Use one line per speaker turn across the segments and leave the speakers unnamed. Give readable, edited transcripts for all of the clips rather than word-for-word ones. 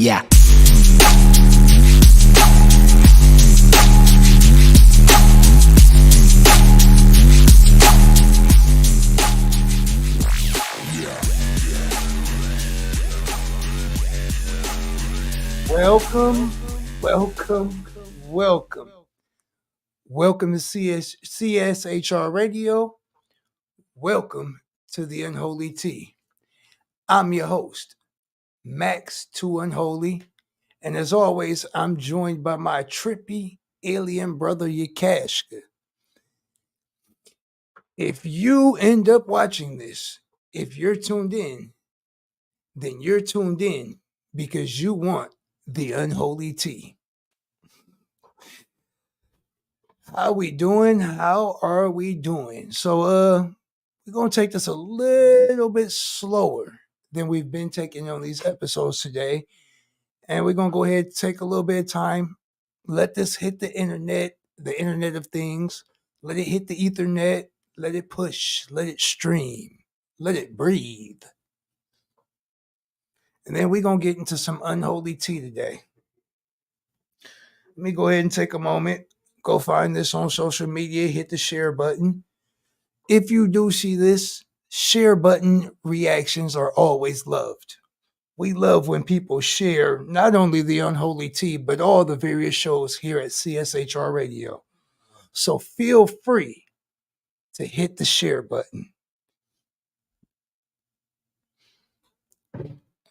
Yeah.
Welcome, welcome, welcome. Welcome to CSHR Radio. Welcome to the Unholy Tea. I'm your host, Maxxx2Unholy. And as always, I'm joined by my trippy alien brother, Yakashka. If you end up watching this, if you're tuned in, then you're tuned in because you want the Unholy Tea. How we doing? How are we doing? So we're gonna take this a little bit slower than we've been taking on these episodes today. And we're gonna go ahead and take a little bit of time, let this hit the internet of things, let it hit the ethernet, let it push, let it stream, let it breathe. And then we're gonna get into some unholy tea today. Let me go ahead and take a moment, go find this on social media, hit the share button. If you do see this, share button reactions are always loved. We love when people share not only the Unholy Tea, but all the various shows here at CSHR Radio. So feel free to hit the share button.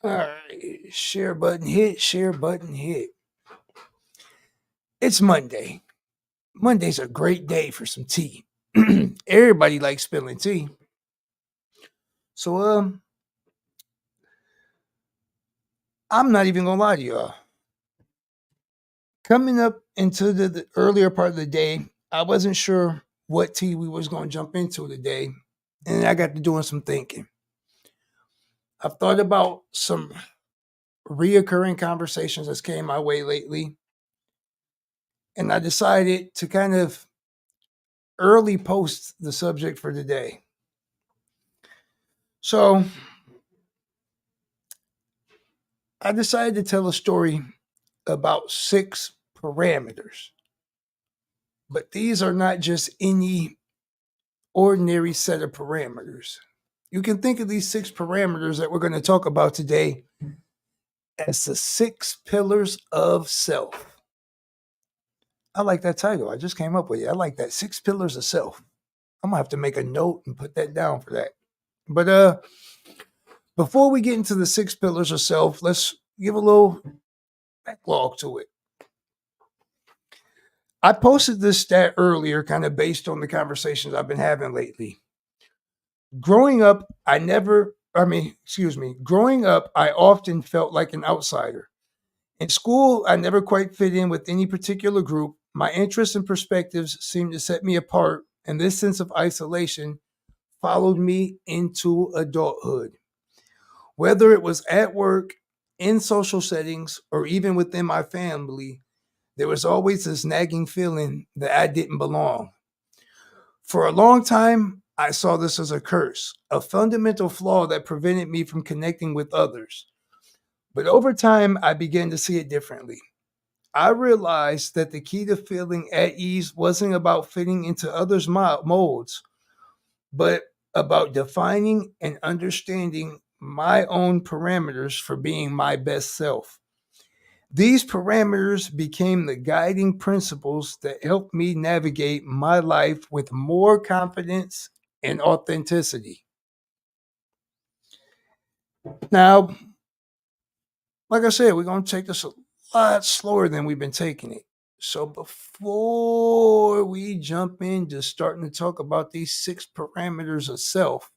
All right, share button hit, share button hit. It's Monday. Monday's a great day for some tea. Everybody likes spilling tea. So I'm not even gonna lie to y'all. Coming up into the earlier part of the day, I wasn't sure what tea we was gonna jump into today, and I got to doing some thinking. I've thought about some reoccurring conversations that's came my way lately, and I decided to kind of early post the subject for today. So I decided to tell a story about 6 parameters. But these are not just any ordinary set of parameters. You can think of these 6 parameters that we're going to talk about today as the 6 pillars of self. I like that title. I just came up with it. I like that. 6 pillars of self. I'm going to have to make a note and put that down for that. But before we get into the 6 pillars of self, let's give a little backlog to it. I posted this stat earlier, kind of based on the conversations I've been having lately. Growing up, I often felt like an outsider. In school, I never quite fit in with any particular group. My interests and perspectives seemed to set me apart, and this sense of isolation followed me into adulthood. Whether it was at work, in social settings, or even within my family, there was always this nagging feeling that I didn't belong. For a long time, I saw this as a curse, a fundamental flaw that prevented me from connecting with others. But over time, I began to see it differently. I realized that the key to feeling at ease wasn't about fitting into others' molds, but about defining and understanding my own parameters for being my best self. These parameters became the guiding principles that helped me navigate my life with more confidence and authenticity. Now, like I said, we're going to take this a lot slower than we've been taking it. So before we jump into starting to talk about these 6 parameters of self,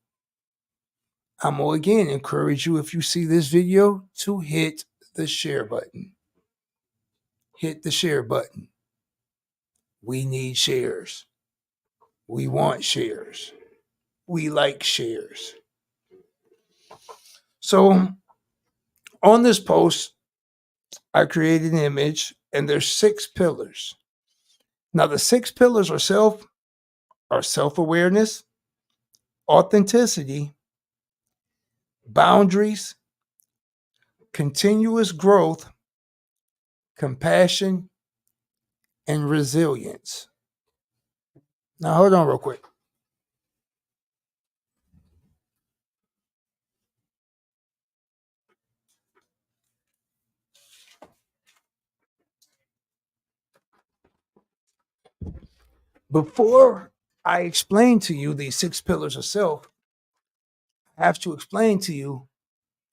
I'm going to again encourage you, if you see this video, to hit the share button. Hit the share button. We need shares. We want shares. We like shares. So on this post, I created an image, and there's 6 pillars. Now, the 6 pillars are self-awareness, authenticity, boundaries, continuous growth, compassion, and resilience. Now, hold on real quick. Before I explain to you these six pillars of self, I have to explain to you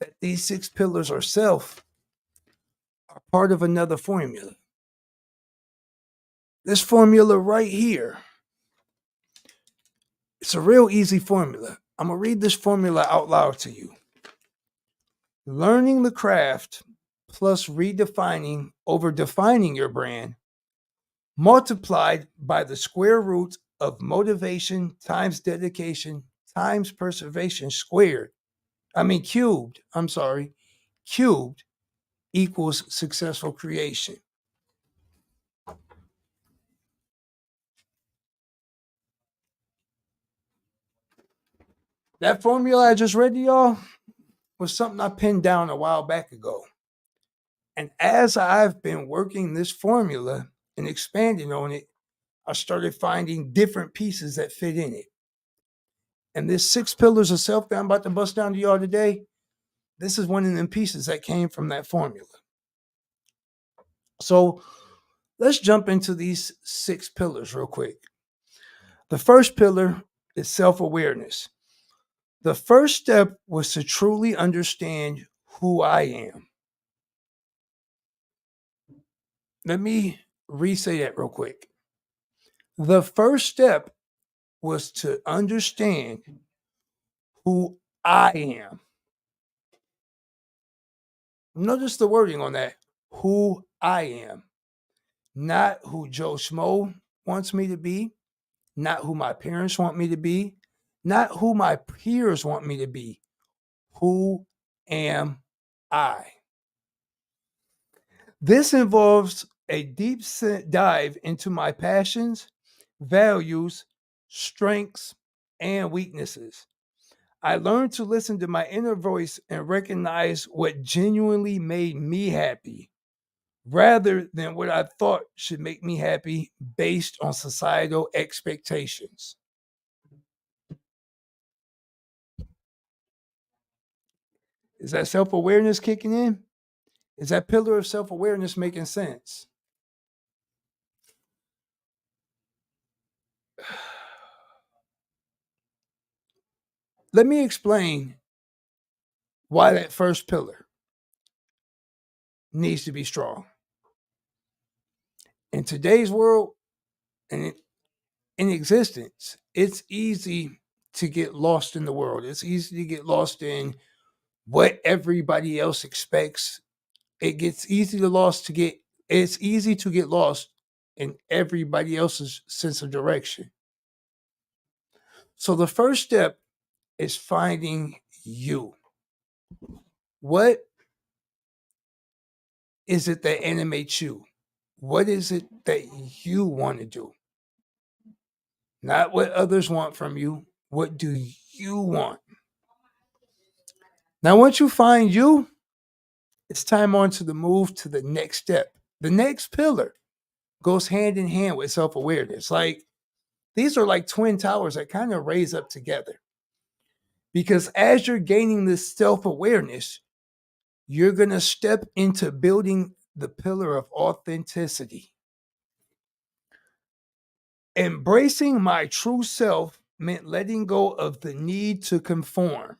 that these six pillars of self are part of another formula. This formula right here, it's a real easy formula. I'm going to read this formula out loud to you. Learning the craft plus redefining over defining your brand multiplied by the square root of motivation times dedication times perseveration cubed, cubed equals successful creation. That formula I just read to y'all was something I pinned down a while back ago. And as I've been working this formula and expanding on it, I started finding different pieces that fit in it. And this six pillars of self that I'm about to bust down to y'all today, this is one of them pieces that came from that formula. So let's jump into these six pillars real quick. The first pillar is self-awareness. The first step was to truly understand who I am. Let me re-say that real quick. The first step was to understand who I am. Notice the wording on that. Who I am. Not who Joe Schmo wants me to be. Not who my parents want me to be. Not who my peers want me to be. Who am I? This involves a deep dive into my passions, values, strengths, and weaknesses. I learned to listen to my inner voice and recognize what genuinely made me happy rather than what I thought should make me happy based on societal expectations. Is that self awareness kicking in? Is that pillar of self awareness making sense? Let me explain why that first pillar needs to be strong. In today's world and in existence, it's easy to get lost in the world. It's easy to get lost in what everybody else expects. It's easy to get lost in everybody else's sense of direction. So the first step is finding you. What is it that animates you? What is it that you want to do? Not what others want from you. What do you want? Now, once you find you, it's time on to the move to the next step. The next pillar goes hand in hand with self awareness. Like these are like twin towers that kind of raise up together. Because as you're gaining this self awareness, you're going to step into building the pillar of authenticity. Embracing my true self meant letting go of the need to conform.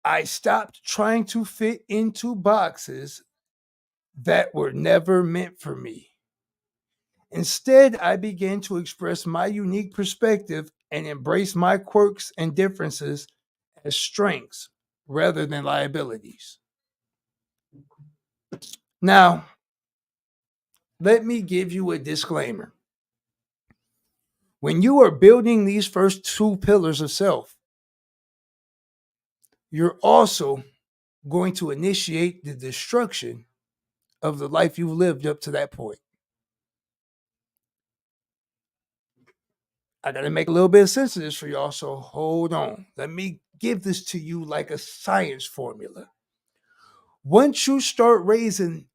I stopped trying to fit into boxes that were never meant for me. Instead, I began to express my unique perspective and embrace my quirks and differences as strengths rather than liabilities. Now, let me give you a disclaimer. When you are building these first two pillars of self, you're also going to initiate the destruction of the life you've lived up to that point. I got to make a little bit of sense of this for y'all, so hold on. Let me give this to you like a science formula. Once you start raising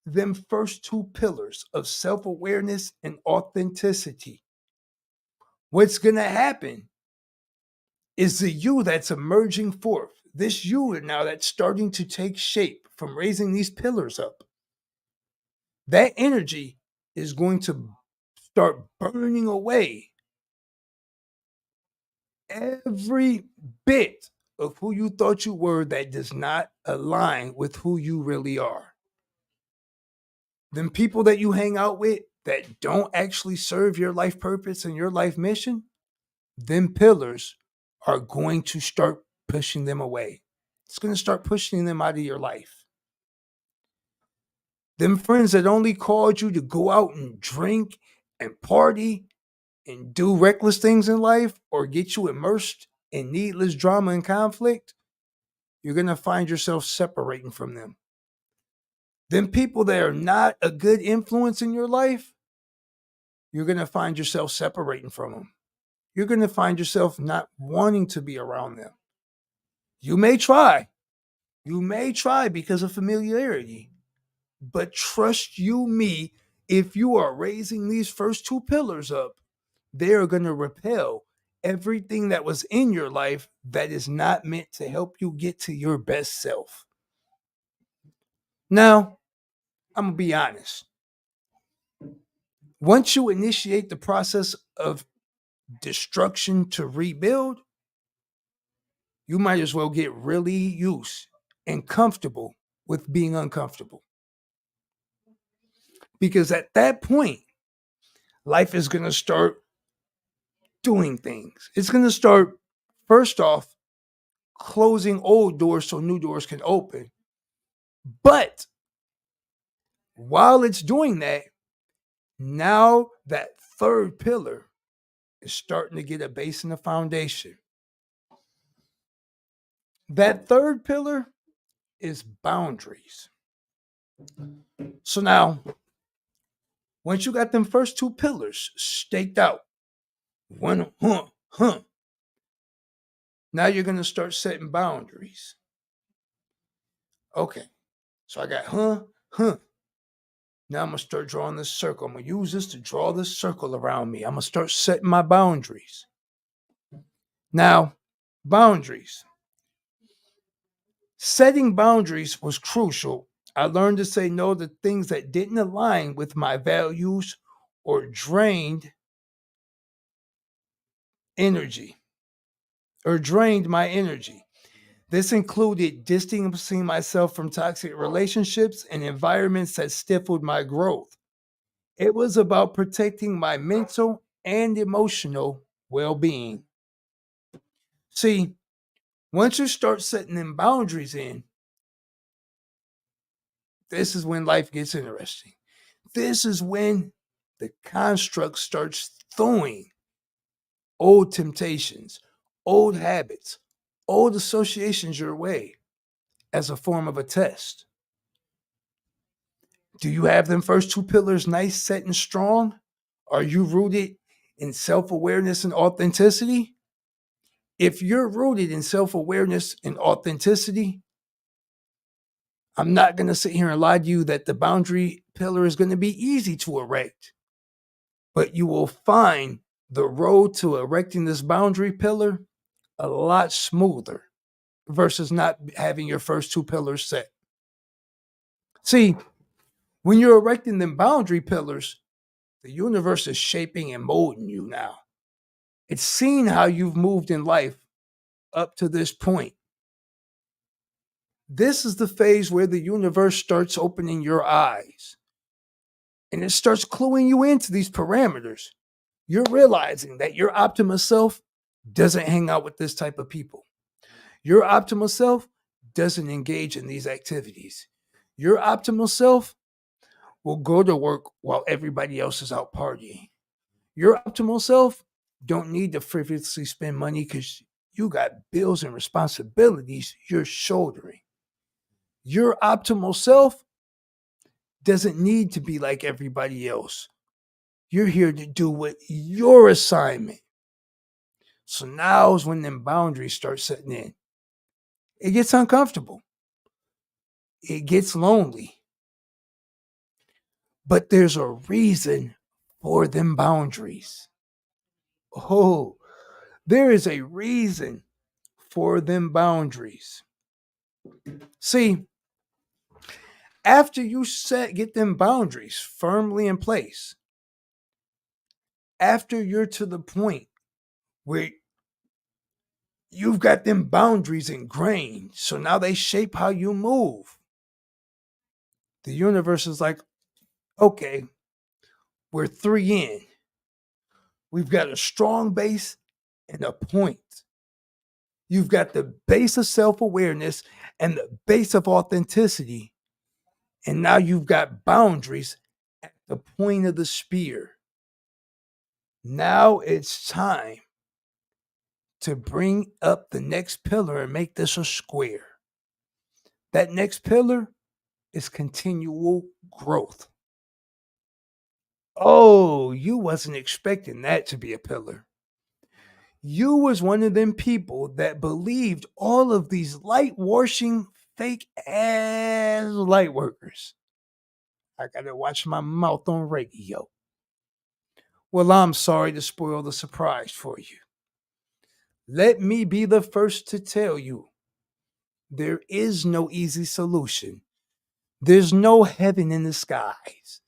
them first two pillars of self awareness and authenticity, what's going to happen is the you that's emerging forth. This you now that's starting to take shape from raising these pillars up. That energy is going to start burning away every bit of who you thought you were that does not align with who you really are. Them people that you hang out with that don't actually serve your life purpose and your life mission, them pillars are going to start pushing them away. It's going to start pushing them out of your life. Them friends that only called you to go out and drink and party and do reckless things in life or get you immersed in needless drama and conflict, you're going to find yourself separating from them. Them people that are not a good influence in your life, you're going to find yourself separating from them. You're going to find yourself not wanting to be around them. You may try. You may try because of familiarity. But trust you me, if you are raising these first two pillars up, they are going to repel everything that was in your life that is not meant to help you get to your best self. Now, I'm going to be honest. Once you initiate the process of destruction to rebuild, you might as well get really used and comfortable with being uncomfortable. Because at that point, life is going to start doing things. It's going to start, first off, closing old doors so new doors can open. But while it's doing that, now that third pillar is starting to get a base and a foundation. That third pillar is boundaries. So now, once you got them first two pillars staked out, now you're going to start setting boundaries. Okay, so I got Now I'm going to start drawing this circle. I'm going to use this to draw this circle around me. I'm going to start setting my boundaries. Now, boundaries. Setting boundaries was crucial. I learned to say no to things that didn't align with my values or drained energy or drained my energy. This included distancing myself from toxic relationships and environments that stifled my growth. It was about protecting my mental and emotional well being. See, once you start setting them boundaries in, this is when life gets interesting. This is when the construct starts throwing old temptations, old habits, old associations your way as a form of a test. Do you have them first two pillars nice, set, and strong? Are you rooted in self awareness and authenticity? If you're rooted in self awareness and authenticity, I'm not going to sit here and lie to you that the boundary pillar is going to be easy to erect, but you will find the road to erecting this boundary pillar a lot smoother versus not having your first two pillars set. See, when you're erecting them boundary pillars, the universe is shaping and molding you now. It's seeing how you've moved in life up to this point. This is the phase where the universe starts opening your eyes and it starts cluing you into these parameters. You're realizing that your optimal self doesn't hang out with this type of people. Your optimal self doesn't engage in these activities. Your optimal self will go to work while everybody else is out partying. Your optimal self don't need to frivolously spend money because you got bills and responsibilities you're shouldering. Your optimal self doesn't need to be like everybody else. You're here to do what your assignment. So now is when them boundaries start setting in. It gets uncomfortable. it gets lonely. But there's a reason for them boundaries. Oh, there is a reason for them boundaries. See, after you get them boundaries firmly in place, after you're to the point where you've got them boundaries ingrained, so now they shape how you move. The universe is like, okay, we're 3 in. We've got a strong base and a point. You've got the base of self awareness and the base of authenticity. And now you've got boundaries at the point of the spear. Now it's time to bring up the next pillar and make this a square. That next pillar is continual growth. Oh, you wasn't expecting that to be a pillar. You was one of them people that believed all of these light washing fake ass light workers. I gotta watch my mouth on radio. Well, I'm sorry to spoil the surprise for you. Let me be the first to tell you there is no easy solution. There's no heaven in the skies.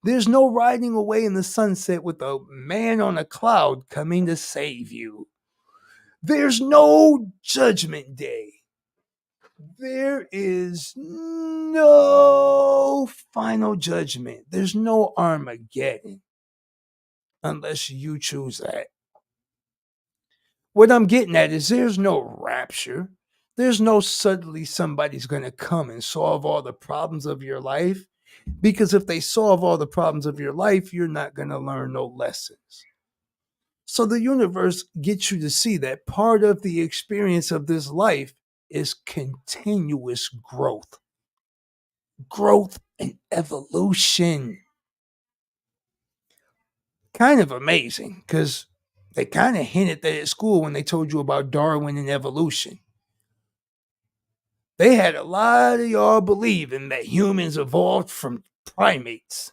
There's no riding away in the sunset with a man on a cloud coming to save you. There's no judgment day. There is no final judgment. There's no Armageddon unless you choose that. What I'm getting at is there's no rapture. There's no suddenly somebody's going to come and solve all the problems of your life. Because if they solve all the problems of your life, you're not going to learn no lessons. So the universe gets you to see that part of the experience of this life is continuous growth. Growth and evolution. Kind of amazing because they kind of hinted that at school when they told you about Darwin and evolution. They had a lot of y'all believing that humans evolved from primates.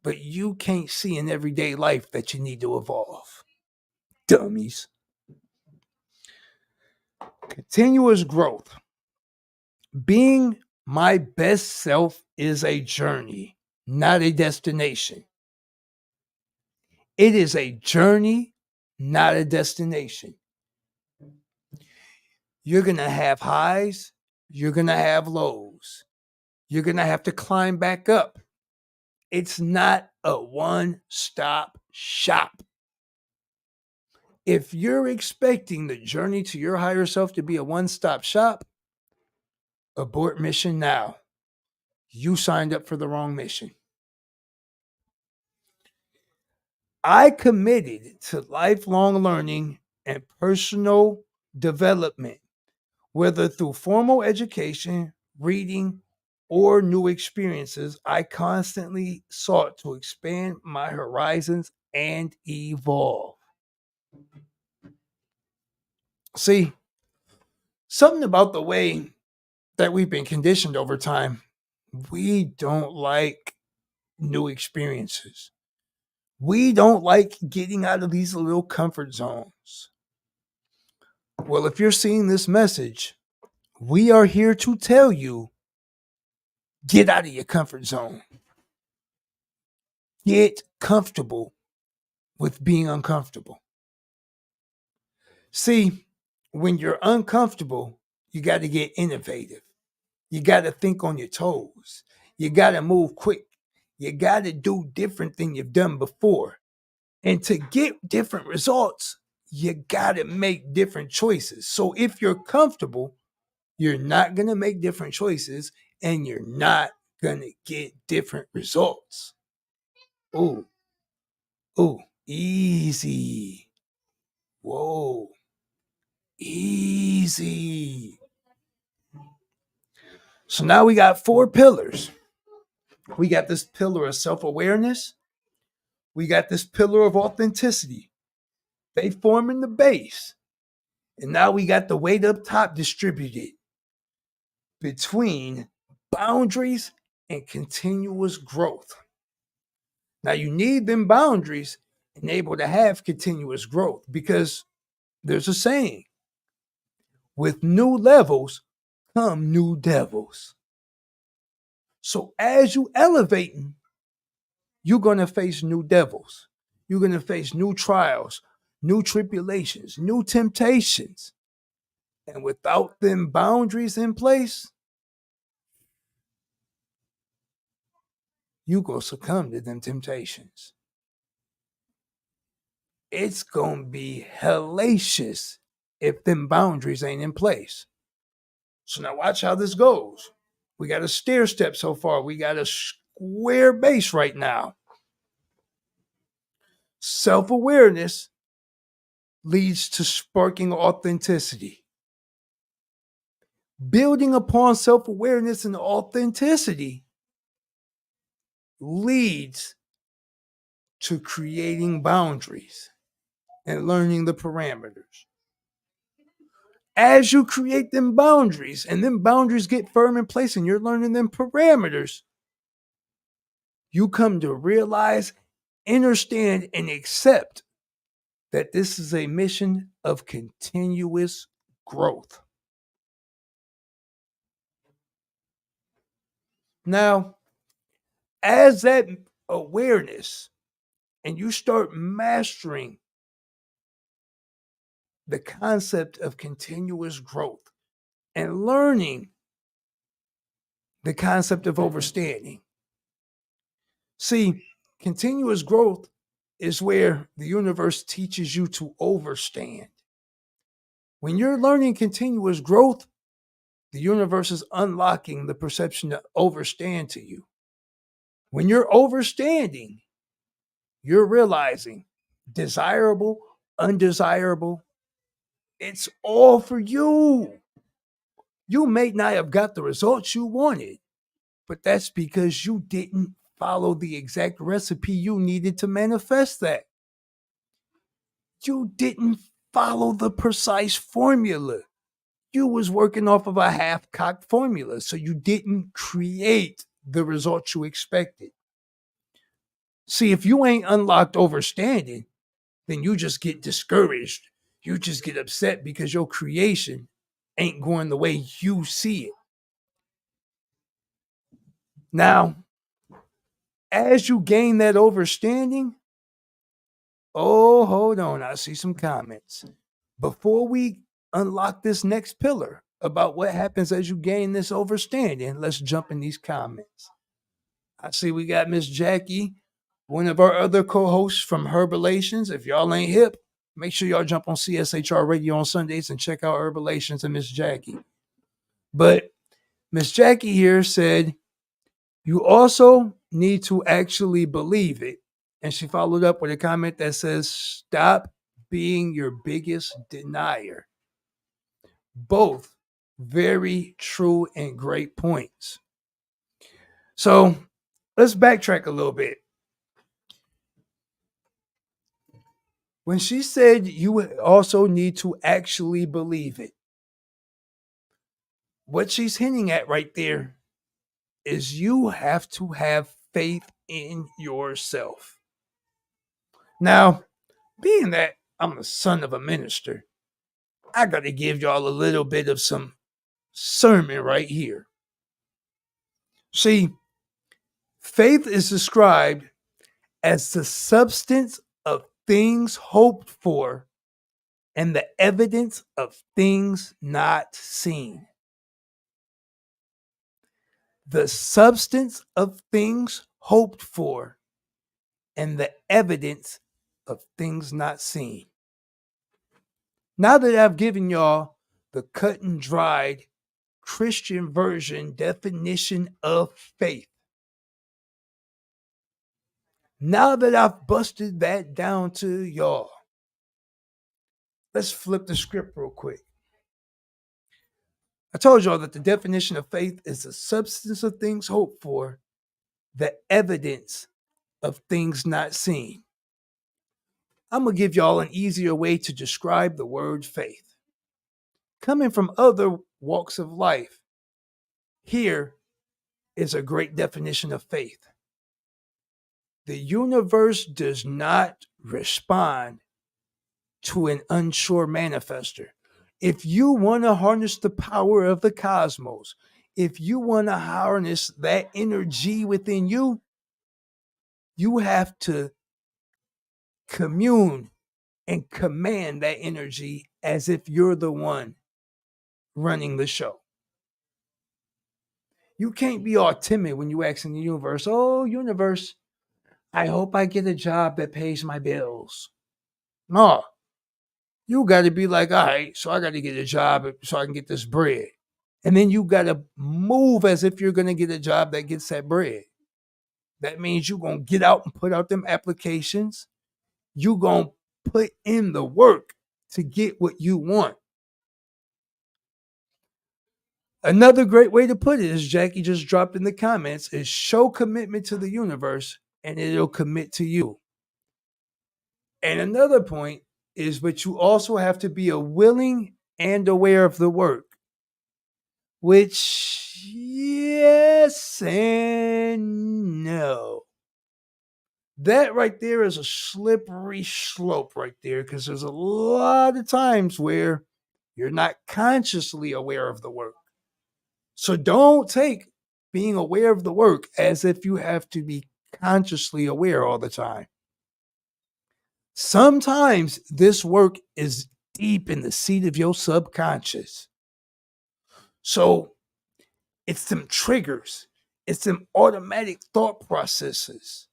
But you can't see in everyday life that you need to evolve. Dummies. Continuous growth. Being my best self is a journey, not a destination. It is a journey, not a destination. You're going to have highs. You're going to have lows. You're going to have to climb back up. It's not a one-stop shop. If you're expecting the journey to your higher self to be a one-stop shop, abort mission now. You signed up for the wrong mission. I committed to lifelong learning and personal development, whether through formal education, reading, or new experiences. I constantly sought to expand my horizons and evolve. See, something about the way that we've been conditioned over time, we don't like new experiences. We don't like getting out of these little comfort zones. Well, if you're seeing this message, we are here to tell you get out of your comfort zone. Get comfortable with being uncomfortable. See, when you're uncomfortable, you got to get innovative. You got to think on your toes. You got to move quick. You got to do different than you've done before. And to get different results, you got to make different choices. So if you're comfortable, you're not going to make different choices and you're not going to get different results. Oh, easy. Whoa, easy. So now we got 4 pillars. We got this pillar of self-awareness. We got this pillar of authenticity. They form in the base. And now we got the weight up top distributed between boundaries and continuous growth. Now, you need them boundaries and able to have continuous growth because there's a saying, with new levels come new devils. So as you elevating, you're going to face new devils. You're going to face new trials, new tribulations, new temptations. And without them boundaries in place, you going to succumb to them temptations. It's going to be hellacious if them boundaries ain't in place. So now watch how this goes. We got a stair step so far. We got a square base right now. Self-awareness leads to sparking authenticity. Building upon self-awareness and authenticity leads to creating boundaries and learning the parameters. As you create them boundaries and them boundaries get firm in place and you're learning them parameters, you come to realize, understand, and accept that this is a mission of continuous growth. Now, as that awareness and you start mastering the concept of continuous growth and learning the concept of overstanding. See, continuous growth is where the universe teaches you to overstand. When you're learning continuous growth, the universe is unlocking the perception to overstand to you. When you're overstanding, you're realizing desirable, undesirable, it's all for you. You may not have got the results you wanted, but that's because you didn't follow the exact recipe you needed to manifest that. You didn't follow the precise formula. You was working off of a half-cocked formula, so you didn't create the results you expected. See, if you ain't unlocked overstanding, then you just get discouraged. You just get upset because your creation ain't going the way you see it. Now, as you gain that overstanding, oh, hold on, I see some comments. Before we unlock this next pillar about what happens as you gain this overstanding, let's jump in these comments. I see we got Miss Jackie, one of our other co-hosts from Herbalations. If y'all ain't hip, make sure y'all jump on CSHR Radio on Sundays and check out Herbalations and Miss Jackie. But Miss Jackie here said, you also need to actually believe it. And she followed up with a comment that says, stop being your biggest denier. Both very true and great points. So let's backtrack a little bit. When she said you also need to actually believe it, what she's hinting at right there is you have to have faith in yourself. Now, being that I'm the son of a minister, I got to give y'all a little bit of some sermon right here. See, faith is described as the substance of things hoped for and the evidence of things not seen. The substance of things hoped for and the evidence of things not seen. Now that I've given y'all the cut and dried Christian version definition of faith, now that I've busted that down to y'all, let's flip the script real quick. I told y'all that the definition of faith is the substance of things hoped for, the evidence of things not seen. I'm going to give y'all an easier way to describe the word faith. Coming from other walks of life, here is a great definition of faith. The universe does not respond to an unsure manifester. If you want to harness the power of the cosmos, if you want to harness that energy within you, you have to commune and command that energy as if you're the one running the show. You can't be all timid when you ask in the universe, "Oh, universe, I hope I get a job that pays my bills." No, you got to be like, "All right, so I got to get a job so I can get this bread." And then you got to move as if you're going to get a job that gets that bread. That means you're going to get out and put out them applications. You're going to put in the work to get what you want. Another great way to put it, as Jackie just dropped in the comments, is show commitment to the universe and it'll commit to you. And another point is, but you also have to be a willing and aware of the work, which, yes and no. That right there is a slippery slope right there, because there's a lot of times where you're not consciously aware of the work. So don't take being aware of the work as if you have to be consciously aware all the time. Sometimes this work is deep in the seat of your subconscious. So it's them triggers, it's them automatic thought processes.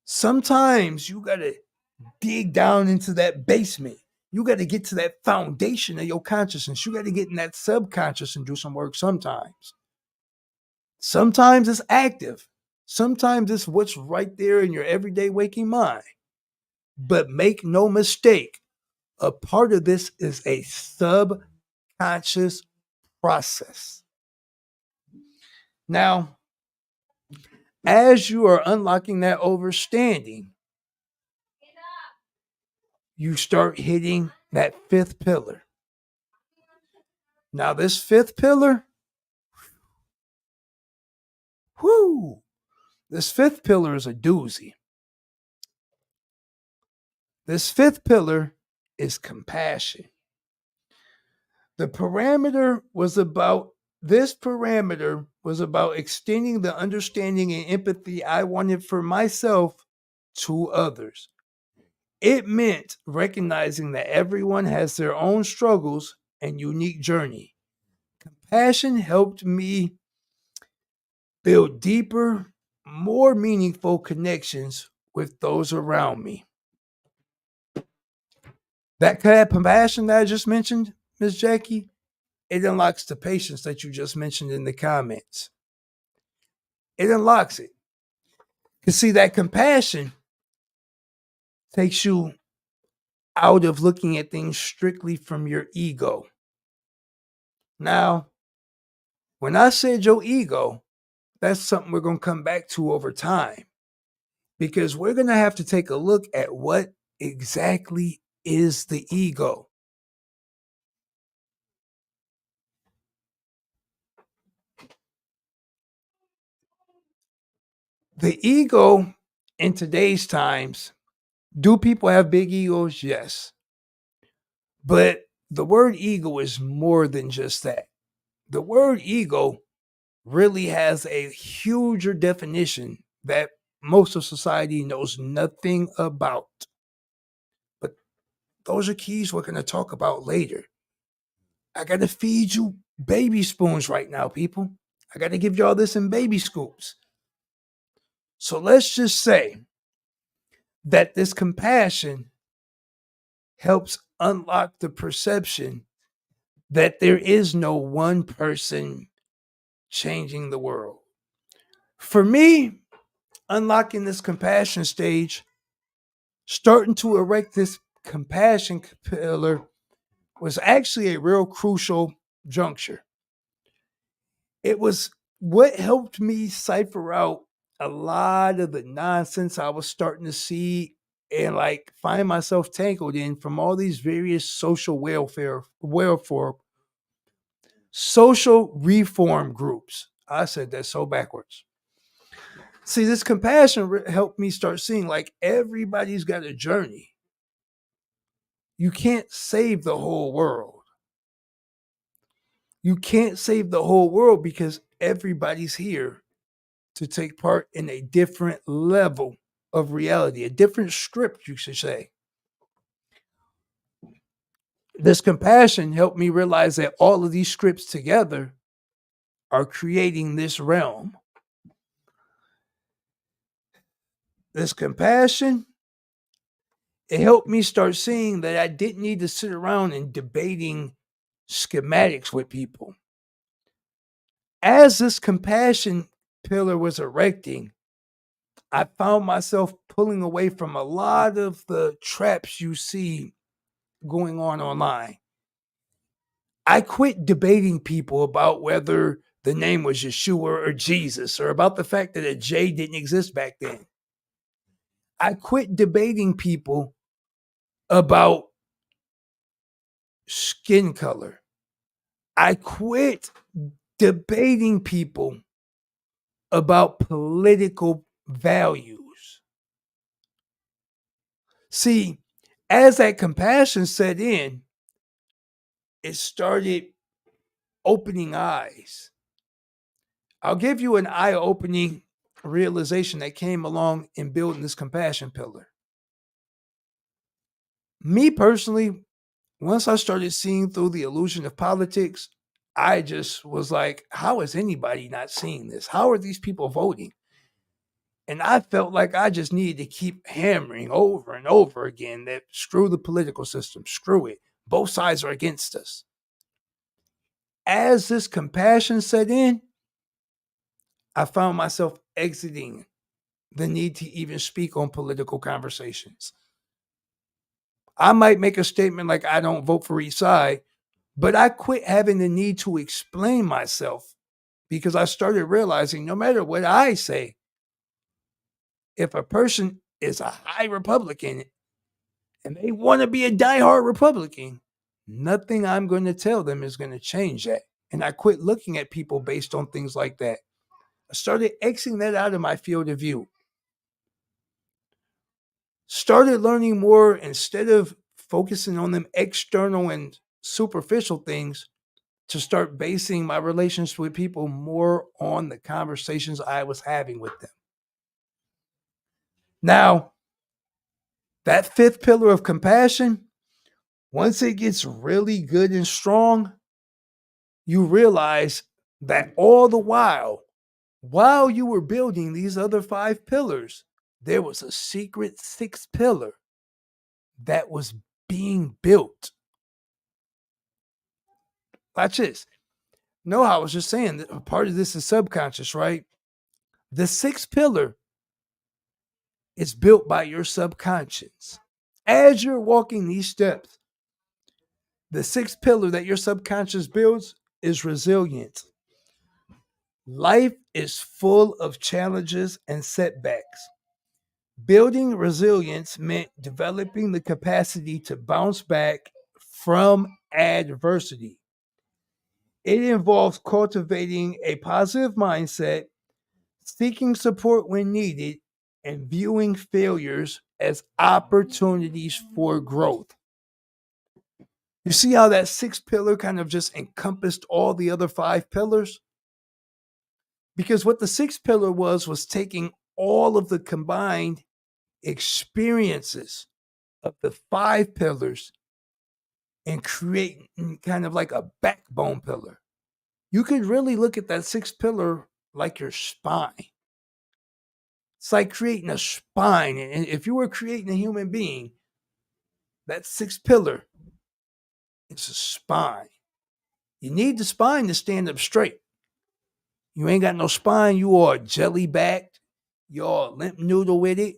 Sometimes you got to dig down into that basement. You got to get to that foundation of your consciousness. You got to get in that subconscious and do some work sometimes. Sometimes it's active. Sometimes it's what's right there in your everyday waking mind. But make no mistake, a part of this is a subconscious process. Now, as you are unlocking that overstanding, you start hitting that fifth pillar. Now, this fifth pillar, this fifth pillar is a doozy. This fifth pillar is compassion. This parameter was about extending the understanding and empathy I wanted for myself to others. It meant recognizing that everyone has their own struggles and unique journey. Compassion helped me build deeper, more meaningful connections with those around me. That compassion that I just mentioned, Ms. Jackie, it unlocks the patience that you just mentioned in the comments. It unlocks it. Because see, that compassion takes you out of looking at things strictly from your ego. Now, when I said your ego, that's something we're going to come back to over time, because we're going to have to take a look at what exactly is the ego. The ego in today's times, do people have big egos? Yes. But the word ego is more than just that. The word ego really has a huger definition that most of society knows nothing about. But those are keys we're going to talk about later. I got to feed you baby spoons right now, people. I got to give y'all this in baby scoops. So let's just say that this compassion helps unlock the perception that there is no one person changing the world. For me, unlocking this compassion stage, starting to erect this compassion pillar, was actually a real crucial juncture. It was what helped me cipher out a lot of the nonsense I was starting to see and find myself tangled in from all these various social reform groups. I said that so backwards. See, this compassion helped me start seeing like everybody's got a journey. You can't save the whole world. You can't save the whole world because everybody's here to take part in a different level of reality, a different script, you should say. This compassion helped me realize that all of these scripts together are creating this realm. This compassion, it helped me start seeing that I didn't need to sit around and debating schematics with people. As this compassion pillar was erecting, I found myself pulling away from a lot of the traps you see going on online. I quit debating people about whether the name was Yeshua or Jesus or about the fact that a J didn't exist back then. I quit debating people about skin color. I quit debating people about political values. See, as that compassion set in, it started opening eyes. I'll give you an eye opening realization that came along in building this compassion pillar. Me personally, once I started seeing through the illusion of politics, I just was like, how is anybody not seeing this? How are these people voting? And I felt like I just needed to keep hammering over and over again that screw the political system, screw it. Both sides are against us. As this compassion set in, I found myself exiting the need to even speak on political conversations. I might make a statement like I don't vote for each side, but I quit having the need to explain myself because I started realizing no matter what I say, if a person is a high Republican and they want to be a diehard Republican, nothing I'm going to tell them is going to change that. And I quit looking at people based on things like that. I started Xing that out of my field of view. Started learning more instead of focusing on them external and superficial things to start basing my relations with people more on the conversations I was having with them. Now, that fifth pillar of compassion, once it gets really good and strong, you realize that all the while you were building these other five pillars, there was a secret sixth pillar that was being built. Watch this. No, I was just saying that a part of this is subconscious, right? The sixth pillar is built by your subconscious. As you're walking these steps, the sixth pillar that your subconscious builds is resilience. Life is full of challenges and setbacks. Building resilience meant developing the capacity to bounce back from adversity. It involves cultivating a positive mindset, seeking support when needed, and viewing failures as opportunities for growth. You see how that sixth pillar kind of just encompassed all the other five pillars? Because what the sixth pillar was taking all of the combined experiences of the five pillars and creating kind of like a backbone pillar. You could really look at that sixth pillar like your spine. It's like creating a spine. And if you were creating a human being, that sixth pillar is a spine. You need the spine to stand up straight. You ain't got no spine, you are jelly backed, you're limp noodle with it.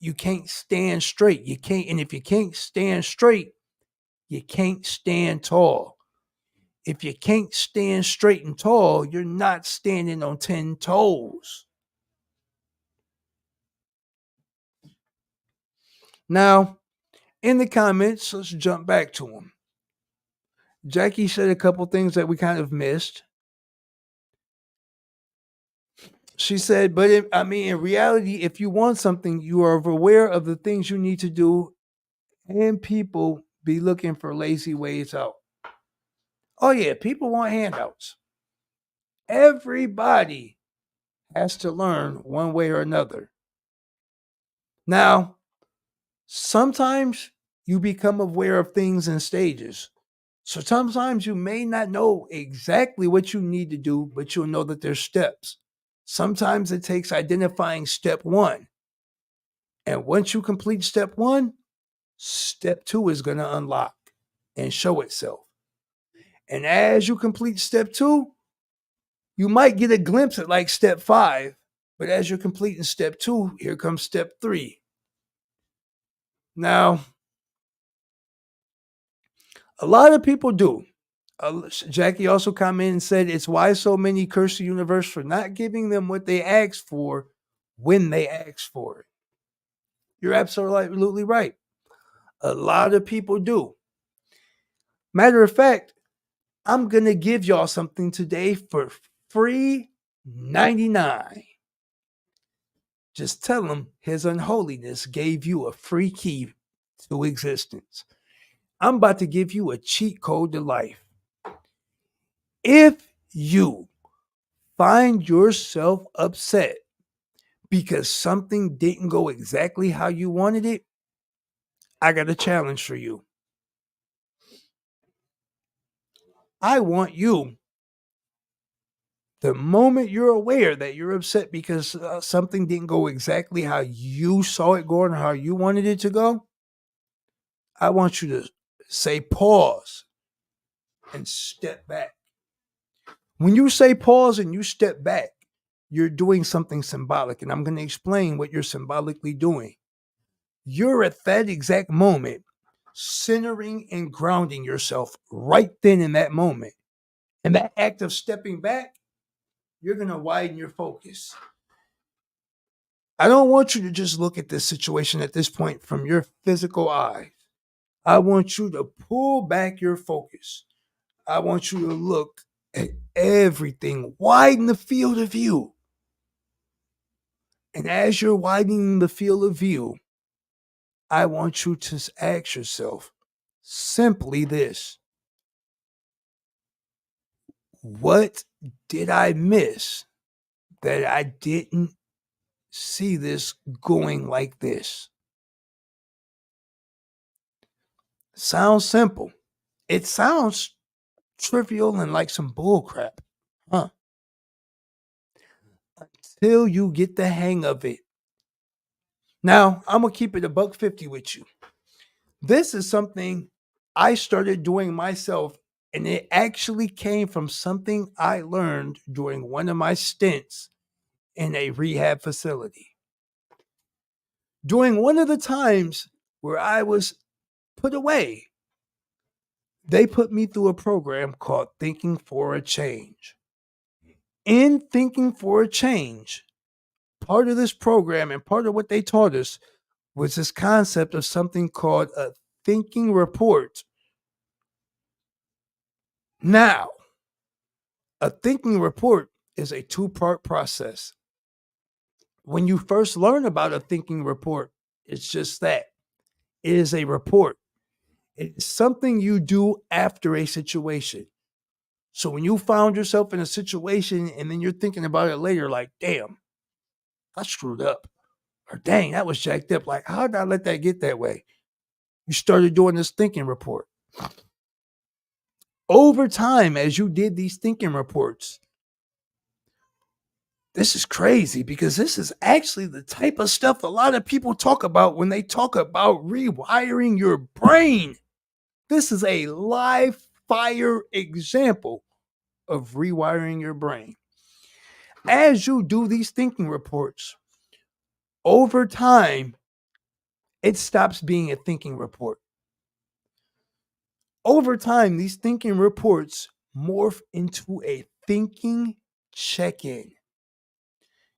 You can't stand straight. You can't, and if you can't stand straight, you can't stand tall. If you can't stand straight and tall, you're not standing on 10 toes. Now, in the comments, let's jump back to them. Jackie said a couple things that we kind of missed. She said, but in reality, if you want something, you are aware of the things you need to do, and people be looking for lazy ways out. Oh, yeah, people want handouts. Everybody has to learn one way or another. Now, sometimes you become aware of things in stages. So sometimes you may not know exactly what you need to do, but you'll know that there's steps. Sometimes it takes identifying step one. And once you complete step one, step two is going to unlock and show itself. And as you complete step two, you might get a glimpse at like step five. But as you're completing step two, here comes step three. Now, a lot of people do. Jackie also commented and said, it's why so many curse the universe for not giving them what they asked for when they asked for it. You're absolutely right. A lot of people do. Matter of fact, I'm going to give y'all something today for free 99. Just tell them His Unholiness gave you a free key to existence. I'm about to give you a cheat code to life. If you find yourself upset because something didn't go exactly how you wanted it, I got a challenge for you. I want you, the moment you're aware that you're upset because something didn't go exactly how you saw it going or how you wanted it to go, I want you to say pause and step back. When you say pause and you step back, you're doing something symbolic, and I'm going to explain what you're symbolically doing. You're at that exact moment centering and grounding yourself right then in that moment. And that act of stepping back, you're going to widen your focus. I don't want you to just look at this situation at this point from your physical eyes. I want you to pull back your focus. I want you to look at everything, widen the field of view. And as you're widening the field of view, I want you to ask yourself simply this: what did I miss that I didn't see this going like this? Sounds simple. It sounds trivial and like some bull crap, huh? Till you get the hang of it. Now, I'm gonna keep it a buck 50 with you. This is something I started doing myself, and it actually came from something I learned during one of my stints in a rehab facility. During one of the times where I was put away, they put me through a program called Thinking for a Change. In Thinking for a Change, part of this program and part of what they taught us was this concept of something called a thinking report. Now, a thinking report is a two-part process. When you first learn about a thinking report, it's just that it is a report. It's something you do after a situation. So when you found yourself in a situation and then you're thinking about it later, like, damn, I screwed up. Or dang, that was jacked up. Like, how did I let that get that way? You started doing this thinking report. Over time, as you did these thinking reports, this is crazy because this is actually the type of stuff a lot of people talk about when they talk about rewiring your brain. This is a live fire example of rewiring your brain. As you do these thinking reports, over time, it stops being a thinking report. Over time, these thinking reports morph into a thinking check in.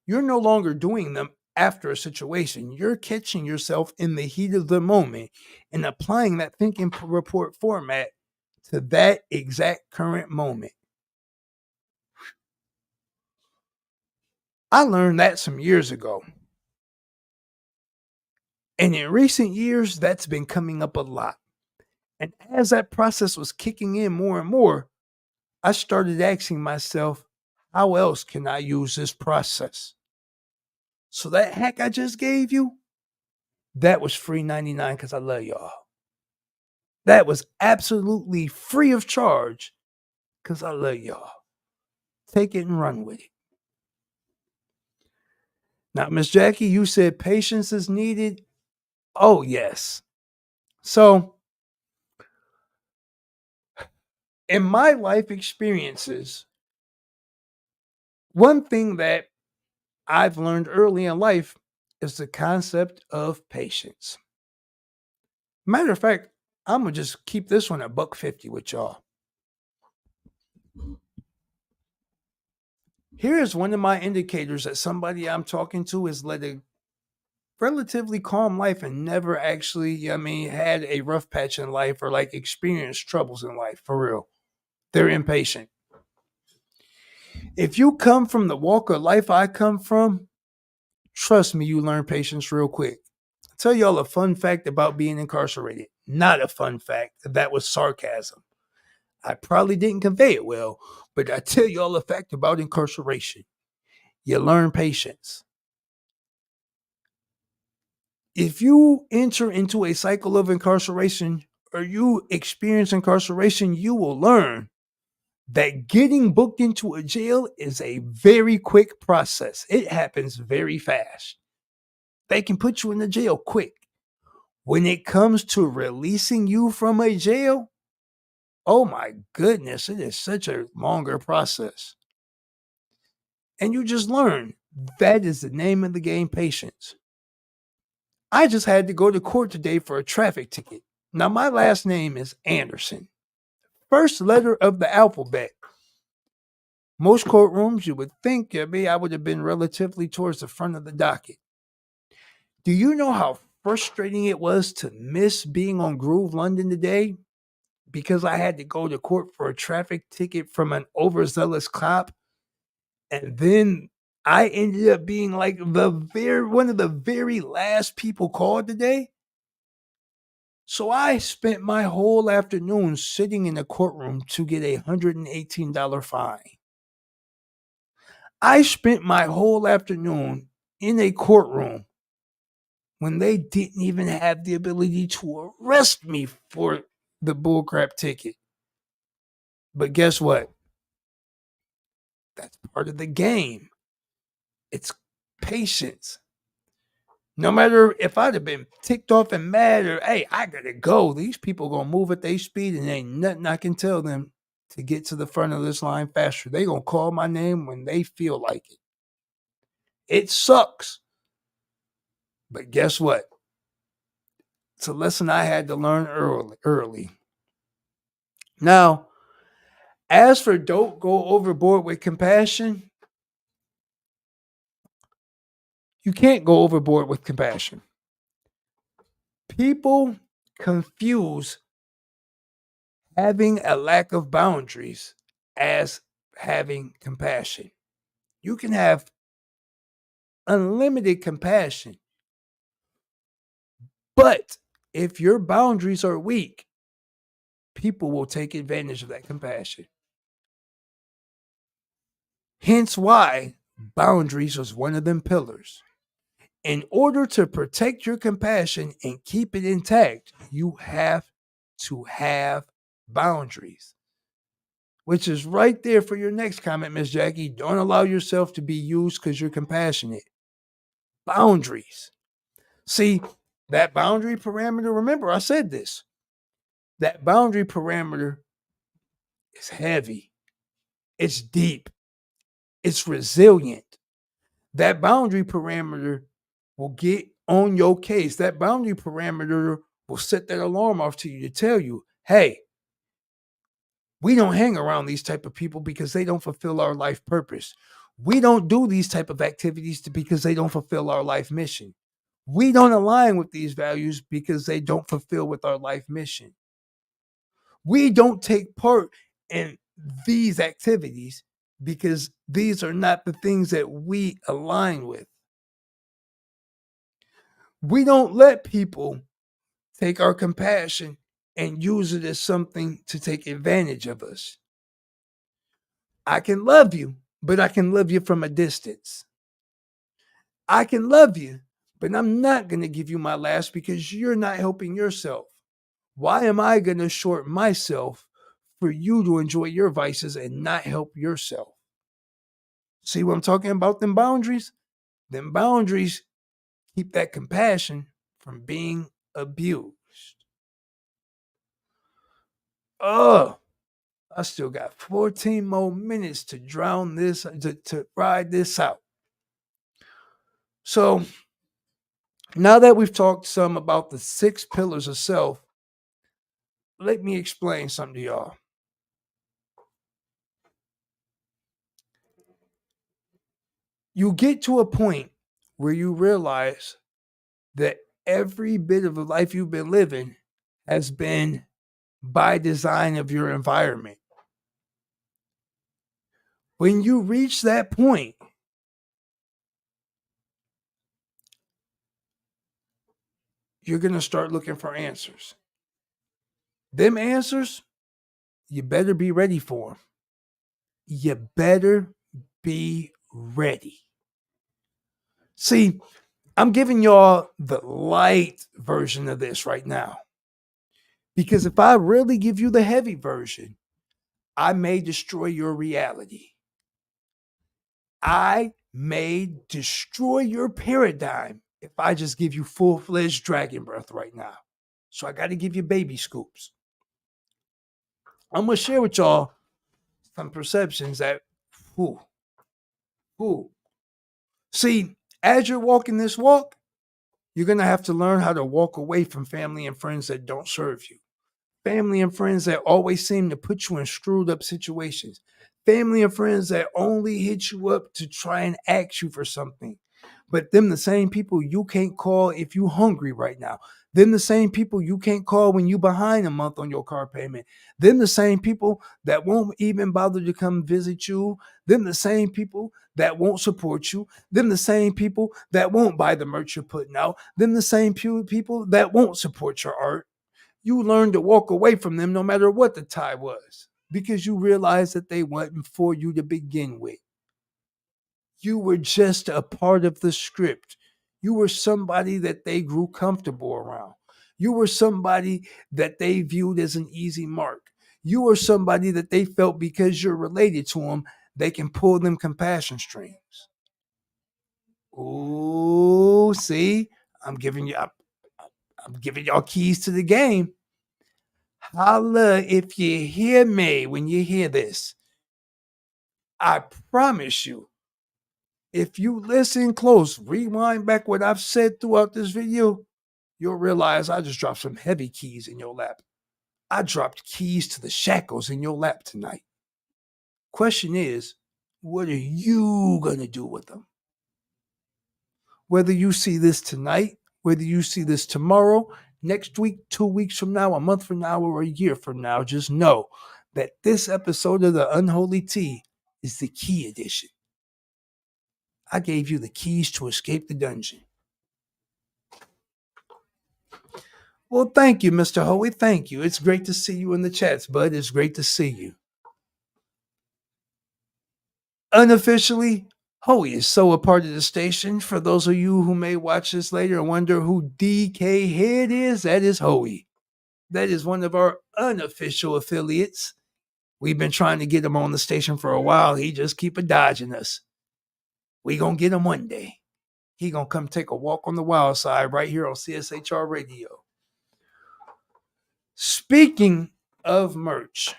You're no longer doing them after a situation. You're catching yourself in the heat of the moment and applying that thinking report format to that exact current moment. I learned that some years ago. And in recent years, that's been coming up a lot. And as that process was kicking in more and more, I started asking myself, how else can I use this process? So that hack I just gave you, that was free 99 because I love y'all. That was absolutely free of charge because I love y'all. Take it and run with it. Now, Miss Jackie, you said patience is needed. Oh, yes. So, in my life experiences, one thing that I've learned early in life is the concept of patience. Matter of fact, I'm gonna just keep this one at $1.50 with y'all. Here is one of my indicators that somebody I'm talking to has led a relatively calm life and never actually, had a rough patch in life or like experienced troubles in life for real. They're impatient. If you come from the walk of life I come from, trust me, you learn patience real quick. I'll tell y'all a fun fact about being incarcerated. Not a fun fact. That was sarcasm. I probably didn't convey it well, but I tell y'all a fact about incarceration. You learn patience. If you enter into a cycle of incarceration or you experience incarceration, you will learn that getting booked into a jail is a very quick process. It happens very fast. They can put you in the jail quick. When it comes to releasing you from a jail, oh my goodness, it is such a longer process. And you just learn that is the name of the game, patience. I just had to go to court today for a traffic ticket. Now, my last name is Anderson. First letter of the alphabet. Most courtrooms, you would think, I would have been relatively towards the front of the docket. Do you know how frustrating it was to miss being on Groove London today? Because I had to go to court for a traffic ticket from an overzealous cop. And then I ended up being like one of the very last people called today. So I spent my whole afternoon sitting in a courtroom to get a $118 fine. I spent my whole afternoon in a courtroom when they didn't even have the ability to arrest me for the bullcrap ticket. But guess what? That's part of the game. It's patience. No matter if I'd have been ticked off and mad or, hey, I gotta go. These people gonna move at their speed and ain't nothing I can tell them to get to the front of this line faster. They gonna call my name when they feel like it. It sucks. But guess what? It's a lesson I had to learn early. Now, as for don't go overboard with compassion, you can't go overboard with compassion. People confuse having a lack of boundaries as having compassion. You can have unlimited compassion, but if your boundaries are weak, people will take advantage of that compassion. Hence why boundaries is one of them pillars. In order to protect your compassion and keep it intact, you have to have boundaries. Which is right there for your next comment, Miss Jackie. Don't allow yourself to be used because you're compassionate. Boundaries. See, that boundary parameter, remember I said this. That boundary parameter is heavy. It's deep. It's resilient. That boundary parameter will get on your case. That boundary parameter will set that alarm off to you to tell you, hey, we don't hang around these type of people because they don't fulfill our life purpose. We don't do these type of activities because they don't fulfill our life mission. We don't align with these values because they don't fulfill with our life mission. We don't take part in these activities because these are not the things that we align with. We don't let people take our compassion and use it as something to take advantage of us. I can love you, but I can love you from a distance. I can love you, but I'm not going to give you my last because you're not helping yourself. Why am I going to short myself for you to enjoy your vices and not help yourself? See what I'm talking about? Them boundaries? Them boundaries keep that compassion from being abused. Oh, I still got 14 more minutes to drown this, to ride this out. So now that we've talked some about the 6 pillars of self, let me explain something to y'all. You get to a point where you realize that every bit of the life you've been living has been by design of your environment. When you reach that point, you're going to start looking for answers. Them answers, you better be ready for them. You better be ready. See, I'm giving y'all the light version of this right now. Because if I really give you the heavy version, I may destroy your reality. I may destroy your paradigm if I just give you full-fledged dragon breath right now. So I got to give you baby scoops. I'm going to share with y'all some perceptions that, whew. See, as you're walking this walk, you're going to have to learn how to walk away from family and friends that don't serve you. Family and friends that always seem to put you in screwed up situations. Family and friends that only hit you up to try and ask you for something. But them the same people you can't call if you hungry right now. Them the same people you can't call when you behind a month on your car payment. Them the same people that won't even bother to come visit you. Them the same people that won't support you. Them the same people that won't buy the merch you're putting out. Them the same people that won't support your art. You learn to walk away from them no matter what the tie was, because you realize that they wasn't for you to begin with. You were just a part of the script. You were somebody that they grew comfortable around. You were somebody that they viewed as an easy mark. You were somebody that they felt because you're related to them, they can pull them compassion strings. Oh, see, I'm giving you, I'm giving y'all keys to the game. Holla if you hear me when you hear this. I promise you, if you listen close, rewind back what I've said throughout this video, you'll realize I just dropped some heavy keys in your lap. I dropped keys to the shackles in your lap tonight. Question is, what are you going to do with them? Whether you see this tonight, whether you see this tomorrow, next week, 2 weeks from now, a month from now, or a year from now, just know that this episode of the Unholy Tea is the key edition. I gave you the keys to escape the dungeon. Well, thank you, Mr. Hoey. Thank you. It's great to see you in the chats, bud. It's great to see you. Unofficially, Hoey is so a part of the station. For those of you who may watch this later and wonder who DK Head is, that is Hoey. That is one of our unofficial affiliates. We've been trying to get him on the station for a while. He just keep a dodging us. We gonna get him one day. He gonna come take a walk on the wild side right here on CSHR Radio. Speaking of merch,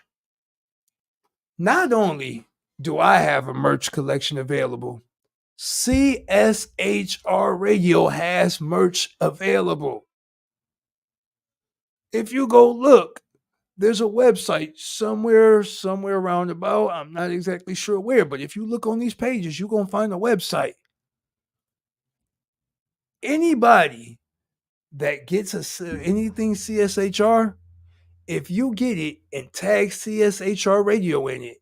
not only do I have a merch collection available, CSHR Radio has merch available. If you go look, there's a website somewhere around about. I'm not exactly sure where, but if you look on these pages, you're going to find a website. Anybody that gets anything CSHR, if you get it and tag CSHR Radio in it,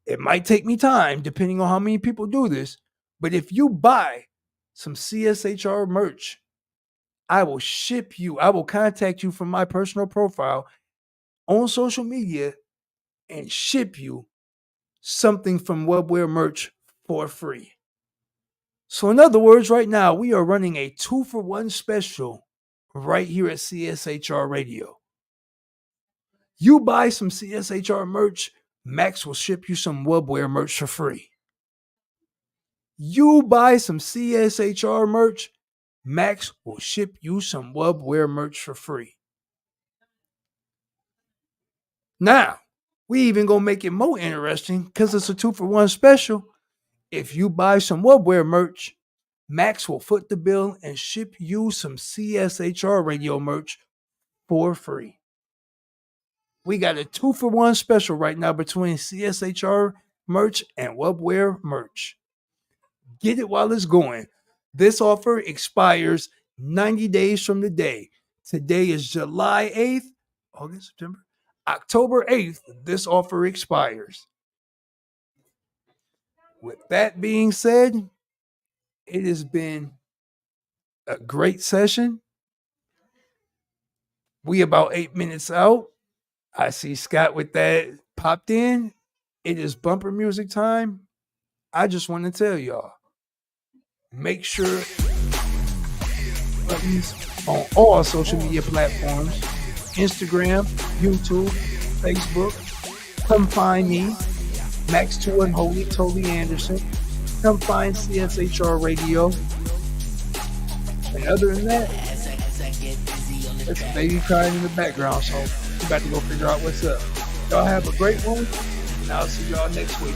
It might take me time, depending on how many people do this, but if you buy some CSHR merch, I will ship you, I will contact you from my personal profile on social media and ship you something from Webware merch for free. So, in other words, right now, we are running a 2-for-1 special right here at CSHR Radio. You buy some CSHR merch, Maxx will ship you some Webware merch for free. You buy some CSHR merch, Maxx will ship you some Webware merch for free. Now, we even gonna make it more interesting because it's a 2-for-1 special. If you buy some Webware merch, Maxx will foot the bill and ship you some CSHR radio merch for free. We got a 2-for-1 special right now between CSHR merch and Webware merch. Get it while it's going. This offer expires 90 days from today. Today is July 8th, August, September, October 8th. This offer expires. With that being said, it has been a great session. We about 8 minutes out. I see Scott with that popped in. It is bumper music time. I just want to tell y'all, make sure buttons on all social media platforms, Instagram, YouTube, Facebook. Come find me, Maxxx2Unholy, Toby Anderson. Come find CSHR Radio. And other than that, there's a baby crying in the background, so we about to go figure out what's up. Y'all have a great one, and I'll see y'all next week.